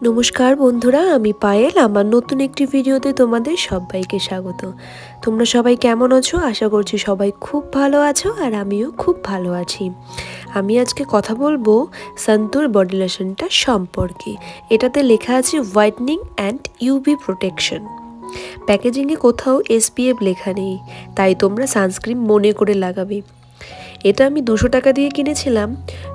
নমস্কার বন্ধুরা, আমি পায়েল। আমার নতুন একটি ভিডিওতে তোমাদের সবাইকে স্বাগত। তোমরা সবাই কেমন আছো? আশা করছি সবাই খুব ভালো আছো, আর আমিও খুব ভালো আছি। আমি আজকে কথা বলবো সন্তুর বডি লোশনটা সম্পর্কে। এটাতে লেখা আছে হোয়াইটনিং অ্যান্ড ইউভি প্রোটেকশন। প্যাকেজিংয়ে কোথাও SPF লেখা নেই, তাই তোমরা সানস্ক্রিন মনে করে লাগাবে। এটা আমি 200 টাকা দিয়ে কিনেছিলাম।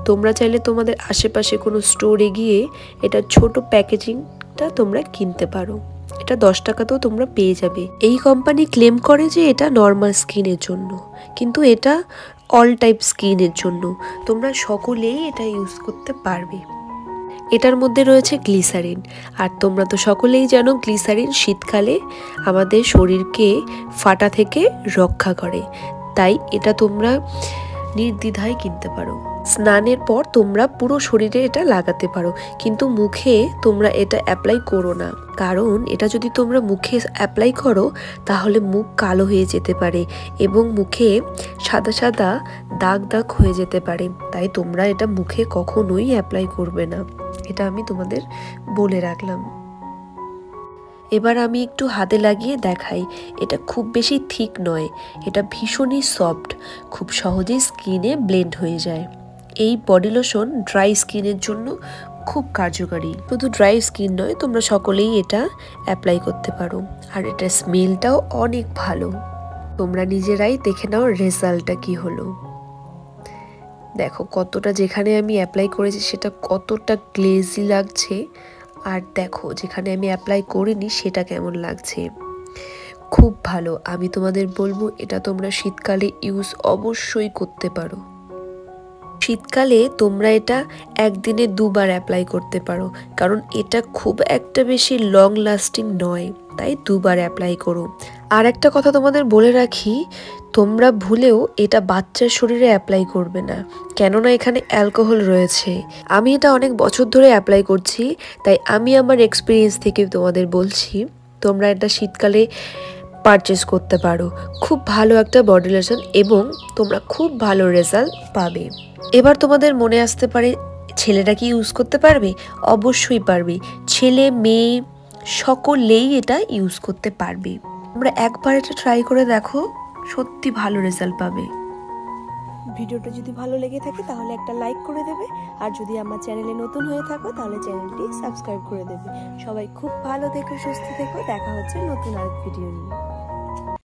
তোমরা চাইলে তোমাদের আশেপাশে কোনো স্টোরে গিয়ে এটা ছোট প্যাকেজিংটা তোমরা কিনতে পারো। এটা 10 টাকাতেও তোমরা পেয়ে যাবে। এই কোম্পানি ক্লেম করে যে এটা নর্মাল স্কিনের জন্য, কিন্তু এটা অল টাইপ স্কিনের জন্য। তোমরা সকলেই এটা ইউজ করতে পারবে। এটার মধ্যে রয়েছে গ্লিসারিন, আর তোমরা তো সকলেই জানো গ্লিসারিন শীতকালে আমাদের শরীরকে ফাটা থেকে রক্ষা করে। তাই এটা তোমরা নির্দ্বিধায় কিনতে পারো। স্নানের পর তোমরা পুরো শরীরে এটা লাগাতে পারো, কিন্তু মুখে তোমরা এটা অ্যাপ্লাই করো না। কারণ এটা যদি তোমরা মুখে অ্যাপ্লাই করো তাহলে মুখ কালো হয়ে যেতে পারে এবং মুখে সাদা সাদা দাগ দাগ হয়ে যেতে পারে। তাই তোমরা এটা মুখে কখনোই অ্যাপ্লাই করবে না। এটা আমি তোমাদের বলে রাখলাম। এবার আমি একটু হাতে লাগিয়ে দেখাই। এটা খুব বেশি থিক নয়, এটা ভীষণই সফট, খুব সহজেই স্কিনে ব্লেন্ড হয়ে যায়। এই বডি লোশন ড্রাই স্কিনের জন্য খুব কার্যকারী। শুধু ড্রাই স্কিন নয়, তোমরা সকলেই এটা অ্যাপ্লাই করতে পারো। আর এটার স্মেলটাও অনেক ভালো। তোমরা নিজেরাই দেখে নাও রেজাল্টটা কি হলো। দেখো কতটা, যেখানে আমি অ্যাপ্লাই করেছি সেটা কতটা গ্লেজি লাগছে, আর দেখো যেখানে আমি অ্যাপ্লাই করিনি সেটা কেমন লাগছে। খুব ভালো। আমি তোমাদের বলবো এটা তোমরা শীতকালে ইউজ অবশ্যই করতে পারো। শীতকালে তোমরা এটা একদিনে 2 বার অ্যাপ্লাই করতে পারো, কারণ এটা খুব একটা বেশি লং লাস্টিং নয়, তাই 2 বার অ্যাপ্লাই করো। আর একটা কথা তোমাদের বলে রাখি, তোমরা ভুলেও এটা বাচ্চার শরীরে অ্যাপ্লাই করবে না, কেননা এখানে অ্যালকোহল রয়েছে। আমি এটা অনেক বছর ধরে অ্যাপ্লাই করছি, তাই আমি আমার এক্সপিরিয়েন্স থেকে তোমাদের বলছি। তোমরা এটা শীতকালে পারচেস করতে পারো। খুব ভালো একটা বডি লোশন এবং তোমরা খুব ভালো রেজাল্ট পাবে। এবার তোমাদের মনে আসতে পারে ছেলেরা কি ইউজ করতে পারবে? অবশ্যই পারবে। ছেলে মেয়ে সকলেই এটা ইউজ করতে পারবে। তোমরা একবার এটা ট্রাই করে দেখো, সত্যি ভালো রেজাল্ট পাবে। ভিডিওটা যদি ভালো লেগে থাকে তাহলে একটা লাইক করে দেবে, আর যদি আমার চ্যানেলে নতুন হয়ে থাকো তাহলে চ্যানেলটি সাবস্ক্রাইব করে দেবে। সবাই খুব ভালো থেকো, সুস্থ থেকো। দেখা হচ্ছে নতুন আরেক ভিডিও নিয়ে।